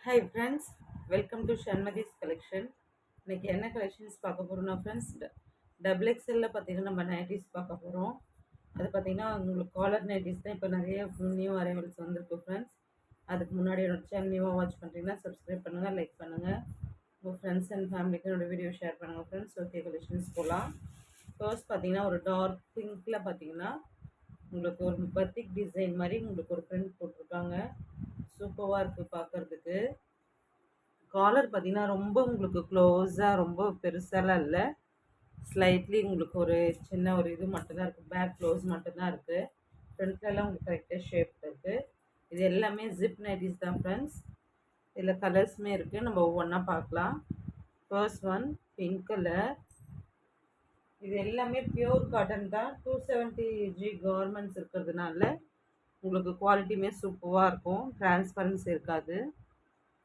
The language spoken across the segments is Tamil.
Hi friends, welcome to Shanmathi's collection. இன்னைக்கு என்ன கலெக்ஷன்ஸ் பார்க்க போகிறோம்னா ஃப்ரெண்ட்ஸ், டபுள் எக்ஸ்எல்ல பார்த்தீங்கன்னா நம்ம நைட்டிஸ் பார்க்க போகிறோம். அது பார்த்தீங்கன்னா உங்களுக்கு காலர் நைட்டிஸ் தான் இப்போ நிறைய நியூ அரைவல்ஸ் வந்திருக்கு ஃப்ரெண்ட்ஸ். அதுக்கு முன்னாடி என்னோட சேனல் நியூவாக வாட்ச் பண்ணுறீங்கன்னா சப்ஸ்கிரைப் பண்ணுங்கள், லைக் பண்ணுங்கள், உங்கள் ஃப்ரெண்ட்ஸ் அண்ட் ஃபேமிலிக்கு என்னோட வீடியோ ஷேர் பண்ணுங்கள் ஃப்ரெண்ட்ஸ். ஓகே, கலெக்ஷன்ஸ் போகலாம். ஃபர்ஸ்ட் பார்த்தீங்கன்னா ஒரு டார்க் பிங்க்கில் பார்த்தீங்கன்னா உங்களுக்கு ஒரு பத்திக் டிசைன் மாதிரி உங்களுக்கு ஒரு பிரிண்ட் போட்டிருக்காங்க. சூப்பராக இருக்குது பார்க்குறதுக்கு. காலர் பார்த்தீங்கன்னா ரொம்ப உங்களுக்கு க்ளோஸாக ரொம்ப பெருசாலாம் இல்லை, ஸ்லைட்லி உங்களுக்கு ஒரு சின்ன ஒரு இது மட்டும்தான் இருக்குது. பேக் க்ளோஸ் மட்டும்தான் இருக்குது. ஃப்ரண்ட்லலாம் உங்களுக்கு கரெக்டாக ஷேப் இருக்குது. இது எல்லாமே ஜிப் நைட்டிஸ் தான் ஃப்ரெண்ட்ஸ். இதில் கலர்ஸுமே இருக்குது, நம்ம ஒவ்வொன்றா பார்க்கலாம். First one pink colour. இது எல்லாமே பியூர் காட்டன் தான். 270G கார்மெண்ட்ஸ் இருக்கிறதுனால உங்களுக்கு குவாலிட்டியுமே சூப்பராக இருக்கும், டிரான்ஸ்பரன்சி இருக்காது.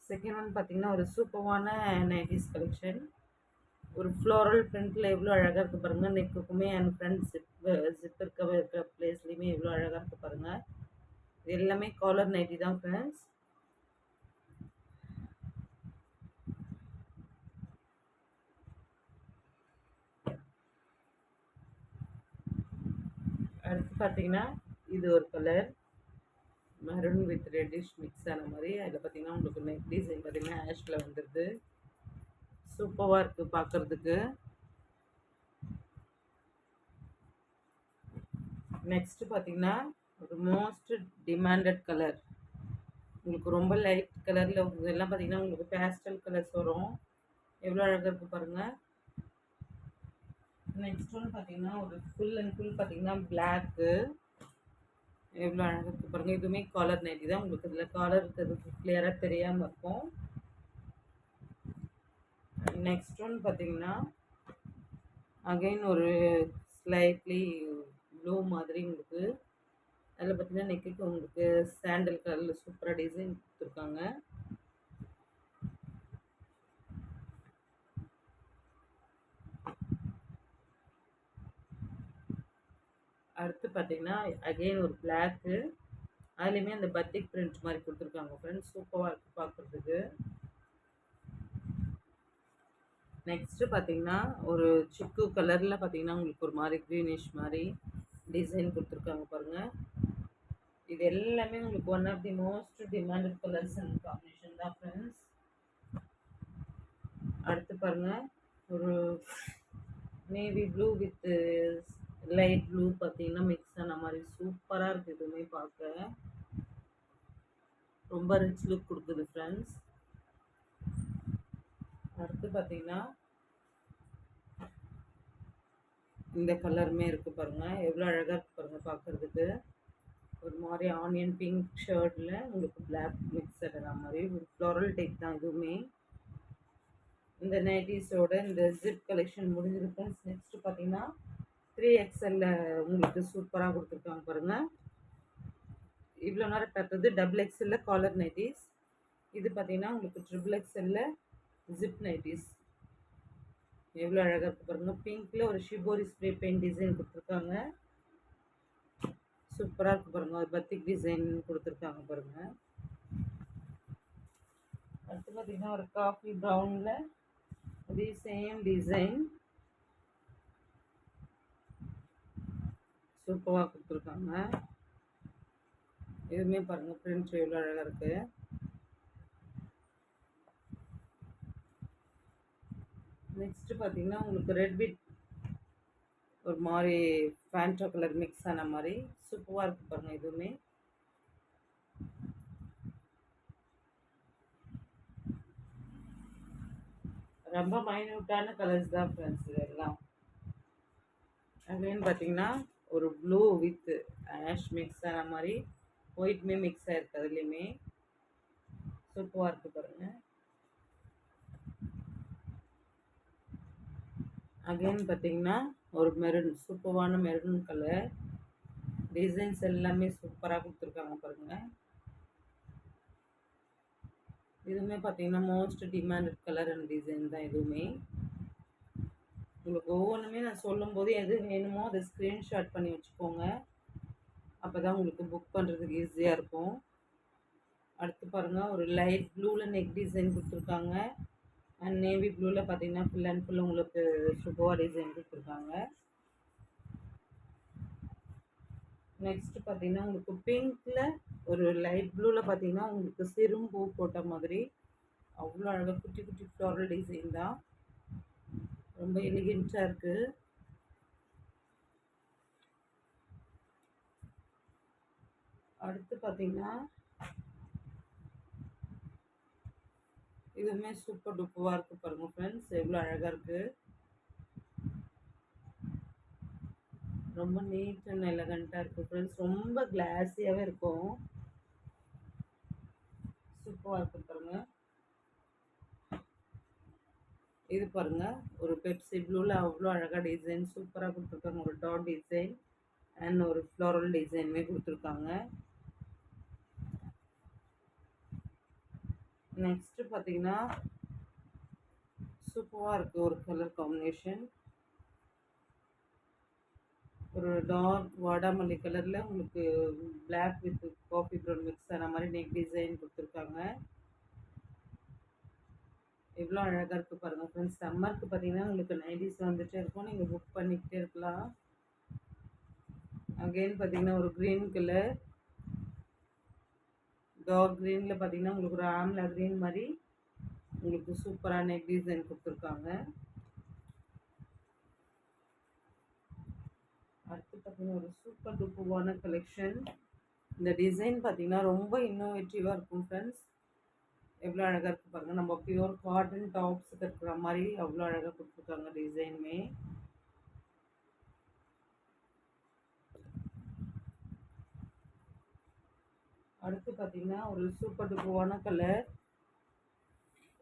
செகண்ட் ஒன் பார்த்தீங்கன்னா ஒரு சூப்பரான நைட்டிஸ் கலெக்ஷன். ஒரு ஃப்ளோரல் பிரிண்டில் எவ்வளோ அழகாக இருக்குது பாருங்கள். நெக்குக்குமே அண்ட் ஃப்ரண்ட் ஜிப் இருக்கிற பிளேஸ்லேயுமே எவ்வளோ அழகாக இருக்குது பாருங்கள். இது எல்லாமே காலர் நைட்டி தான் ஃப்ரெண்ட்ஸ். அடுத்து பார்த்தீங்கன்னா இது ஒரு colour maroon with reddish mix ஆன மாதிரி. அதில் பார்த்தீங்கன்னா உங்களுக்கு நெக் டிசைன் பார்த்தீங்கன்னா ஆஷில் வந்துடுது. சூப்பராக இருக்குது பார்க்குறதுக்கு. நெக்ஸ்ட் பார்த்தீங்கன்னா ஒரு மோஸ்ட் டிமாண்டட் கலர். உங்களுக்கு ரொம்ப லைட் கலரில் இதெல்லாம் பார்த்தீங்கன்னா உங்களுக்கு பேஸ்டல் கலர்ஸ் வரும். எவ்வளோ அழகாக இருக்குது பாருங்கள். நெக்ஸ்ட் ஒன்று பார்த்தீங்கன்னா ஒரு ஃபுல் அண்ட் ஃபுல் பார்த்தீங்கன்னா பிளாக்கு. எவ்வளோ அழகாக இருக்குது பாருங்கள். இதுவுமே காலர் நைட்டி தான். உங்களுக்கு இதில் காலர் இருக்கிறது கிளியராக தெரியாமல் இருக்கும். நெக்ஸ்ட் ஒன்று பார்த்தீங்கன்னா அகைன் ஒரு ஸ்லைட்லி ப்ளூ மாதிரி உங்களுக்கு. அதில் பார்த்தீங்கன்னா நெக்குக்கு உங்களுக்கு சாண்டல் கலரில் சூப்பராக டிசைன் கொடுத்துருக்காங்க. அடுத்து பார்த்தீங்கன்னா அகைன் ஒரு பிளாக்கு. அதுலேயுமே அந்த பத்திக் பிரிண்ட் மாதிரி கொடுத்துருக்காங்க ஃப்ரெண்ட்ஸ். சூப்பராக இருக்குது பார்க்குறதுக்கு. நெக்ஸ்ட்டு பார்த்தீங்கன்னா ஒரு சிக்கு கலரில் பார்த்தீங்கன்னா உங்களுக்கு ஒரு மாதிரி க்ரீனிஷ் மாதிரி டிசைன் கொடுத்துருக்காங்க பாருங்கள். இது எல்லாமே உங்களுக்கு one of the most demanded colours and combination தான் ஃப்ரெண்ட்ஸ். அடுத்து பாருங்கள் ஒரு navy blue with light blue பார்த்தீங்கன்னா மிக்ஸ் ஆன மாதிரி சூப்பராக இருக்குது. இதுவுமே பார்க்க ரொம்ப ரிச் லுக் கொடுக்குது ஃப்ரெண்ட்ஸ். அடுத்து பார்த்தீங்கன்னா இந்த கலருமே இருக்குது பாருங்கள். எவ்வளோ அழகாக இருக்குது பாருங்கள் பார்க்குறதுக்கு. ஒரு மாதிரி ஆனியன் பிங்க் ஷர்ட்டில் உங்களுக்கு பிளாக் மிக்ஸ் ஆகிற மாதிரி ஒரு ஃப்ளோரல் டைப் தான் இதுவுமே. இந்த நைட்டிஸோட இந்த ஜிப் கலெக்ஷன் முடிஞ்சது ஃப்ரெண்ட்ஸ். நெக்ஸ்ட்டு பார்த்தீங்கன்னா 3XL உங்களுக்கு சூப்பராக கொடுத்துருக்காங்க பாருங்கள். இவ்வளோ நேரம் பார்த்தது டபுள் எக்ஸ்எல்ல காலர் நைட்டிஸ். இது பார்த்தீங்கன்னா உங்களுக்கு ட்ரிபிள் எக்ஸ்எல்ல ஜிப் நைட்டிஸ். எவ்வளோ அழகாக இருக்குது பாருங்கள். பிங்க்கில் ஒரு ஷிபோரி ஸ்ப்ரே பெயிண்ட் டிசைன் கொடுத்துருக்காங்க. சூப்பராக இருக்குது பாருங்கள். ஒரு பத்திக் டிசைன் கொடுத்துருக்காங்க பாருங்கள். அடுத்து பார்த்தீங்கன்னா ஒரு காஃபி ப்ரௌனில் அதே சேம் டிசைன் சூப்பராக கொடுத்துருக்காங்க. இதுவுமே பாருங்கள் பிரிண்ட் எவ்வளோ அழகாக இருக்குது. நெக்ஸ்ட்டு பார்த்தீங்கன்னா உங்களுக்கு ரெட் வித் ஒரு மாதிரி ஃபேண்டோ கலர் மிக்ஸ் ஆன மாதிரி சூப்பராக இருக்குது பாருங்கள். இதுவுமே ரொம்ப மைன்யூட்டான கலர்ஸ் தான் ஃப்ரெண்ட்ஸ் இதெல்லாம். அகைன் பார்த்தீங்கன்னா ஒரு ப்ளூ வித் ஆஷ் மிக்ஸ் ஆன மாதிரி ஒயிட்மே மிக்ஸ் ஆகிருக்கு. அதுலேயுமே சூப்பராக இருக்குது பாருங்கள். அகைன் பார்த்தீங்கன்னா ஒரு மெரூன் சூப்பரான மெரூன் கலர் டிசைன்ஸ் எல்லாமே சூப்பராக கொடுத்துருக்காங்க பாருங்கள். இதுவுமே பார்த்தீங்கன்னா most demanded colour and design தான். இதுவுமே உங்களுக்கு ஒவ்வொன்றுமே நான் சொல்லும்போது எது வேணுமோ அதை ஸ்க்ரீன்ஷாட் பண்ணி வச்சுக்கோங்க. அப்போ தான் உங்களுக்கு புக் பண்ணுறதுக்கு ஈஸியாக இருக்கும். அடுத்து பாருங்கள், ஒரு லைட் ப்ளூவில் நெக் டிசைன் கொடுத்துருக்காங்க. அண்ட் நேவி ப்ளூவில் பார்த்தீங்கன்னா ஃபுல் அண்ட் ஃபுல் உங்களுக்கு சூப்பராக டிசைன் கொடுத்துருக்காங்க. நெக்ஸ்ட்டு பார்த்தீங்கன்னா உங்களுக்கு பிங்க்கில் ஒரு லைட் ப்ளூவில் பார்த்தீங்கன்னா உங்களுக்கு சிறும் பூ போட்ட மாதிரி அவ்வளோ அழகாக குட்டி குட்டி ஃப்ளாரல் டிசைன் தான். ரொம்ப எலிகெண்ட்டாக இருக்குது. அடுத்து பார்த்தீங்கன்னா இதுவுமே சூப்பர் டூப்பராக இருக்குது பாருங்கள் ஃப்ரெண்ட்ஸ், எவ்வளோ அழகாக இருக்குது. ரொம்ப நீட் அண்ட் எலகண்ட்டாக இருக்குது ஃப்ரெண்ட்ஸ். ரொம்ப கிளாஸியாகவே இருக்கும். சூப்பராக இருக்குது பாருங்கள். இது பாருங்கள், ஒரு பெப்சி ப்ளூவில் அவ்வளோ அழகாக டிசைன் சூப்பராக கொடுத்துருக்காங்க. ஒரு டாட் டிசைன் அண்ட் ஒரு ஃப்ளாரல் டிசைனுமே கொடுத்துருக்காங்க. நெக்ஸ்ட்டு பார்த்தீங்கன்னா சூப்பராக இருக்குது ஒரு கலர் காம்பினேஷன். ஒரு டார்க் வாடாமல்லி கலரில் உங்களுக்கு black with coffee brown mix ஆன மாதிரி நெக் டிசைன் கொடுத்துருக்காங்க. எவ்வளோ அழகாக இருக்குது பாருங்கள் ஃப்ரெண்ட்ஸ். சம்மருக்கு பார்த்தீங்கன்னா உங்களுக்கு நைட்டிஸ் வந்துகிட்டே இருக்கும், நீங்கள் புக் பண்ணிக்கிட்டே இருக்கலாம். அகெயின் பார்த்தீங்கன்னா ஒரு க்ரீன் கலர், டார்க் க்ரீனில் பார்த்தீங்கன்னா உங்களுக்கு ஒரு ஆம்லா க்ரீன் மாதிரி உங்களுக்கு சூப்பரான நெக் டிசைன் கொடுத்துருக்காங்க. அடுத்து பார்த்தீங்கன்னா ஒரு சூப்பர் டூப்பரான கலெக்ஷன். இந்த டிசைன் பார்த்தீங்கன்னா ரொம்ப இன்னோவேட்டிவாக இருக்கும் ஃப்ரெண்ட்ஸ். எவ்வளோ அழகாக இருக்குது பாருங்கள். நம்ம பியூர் காட்டன் டாப்ஸுக்கு இருக்கிற மாதிரி அவ்வளோ அழகாக கொடுத்துருக்காங்க டிசைனுமே. அடுத்து பார்த்தீங்கன்னா ஒரு சூப்பர் டூப்பரான கலர்,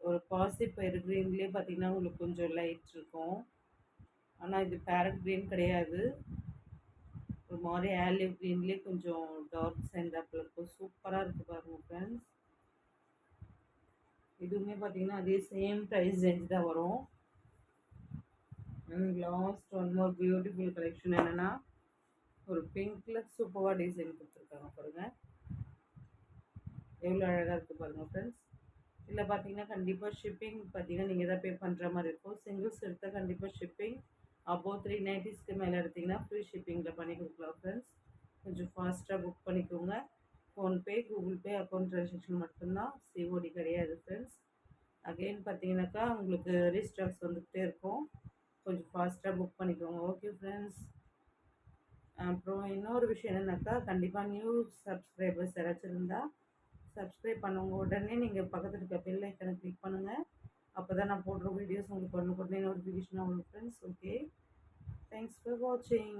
ஒரு பாசிப்பயிறு க்ரீன்லேயே பார்த்தீங்கன்னா உங்களுக்கு கொஞ்சம் லைட் இருக்கும். ஆனால் இது பேரட் க்ரீன் கிடையாது, ஒரு மாதிரி ஆலிவ் க்ரீன்லேயே கொஞ்சம் டார்க் சென்டாப்பில் இருக்கும். சூப்பராக இருக்குது பாருங்கள் ஃப்ரெண்ட்ஸ். இதுவுமே பார்த்தீங்கன்னா அதே சேம் ப்ரைஸ் ரேஞ்ச் தான் வரும். And last one more beautiful collection என்னென்னா ஒரு பிங்க்கில் சூப்பராக டிசைன் கொடுத்துருக்காங்க பாருங்கள். எவ்வளோ அழகாக இருக்குது பாருங்கள் ஃப்ரெண்ட்ஸ். இதில் பார்த்தீங்கன்னா கண்டிப்பாக ஷிப்பிங் பார்த்தீங்கன்னா நீங்கள் தான் பே பண்ணுற மாதிரி இருக்கும். சிங்கிள்ஸ் எடுத்தால் கண்டிப்பாக ஷிப்பிங் அபோவ் 390க்கு மேலே எடுத்திங்கன்னா ஃப்ரீ ஷிப்பிங்கில் பண்ணி கொடுக்கலாம் ஃப்ரெண்ட்ஸ். கொஞ்சம் ஃபாஸ்ட்டாக புக் பண்ணிக்கோங்க. PhonePe, Google Pay, account transaction மட்டும்தான், சிஓடி கிடையாது ஃப்ரெண்ட்ஸ். அகெயின் பார்த்தீங்கன்னாக்கா உங்களுக்கு ரீஸ்டாக்ஸ் வந்துகிட்டே இருக்கும், கொஞ்சம் ஃபாஸ்ட்டாக புக் பண்ணிக்கோங்க. Okay friends. அப்புறம் இன்னொரு விஷயம் என்னென்னாக்கா கண்டிப்பாக நியூ சப்ஸ்கிரைபர்ஸ் யாராச்சும் இருந்தால் சப்ஸ்கிரைப் பண்ணுங்க. உடனே நீங்கள் பக்கத்தில் இருக்க பெல் ஐக்கனை கிளிக் பண்ணுங்கள். அப்போ தான் நான் போடுற வீடியோஸ் உங்களுக்கு உடனே நோட்டிஃபிகேஷன் ஆகும் ஃப்ரெண்ட்ஸ். ஓகே, தேங்க்ஸ் ஃபார் வாட்சிங்.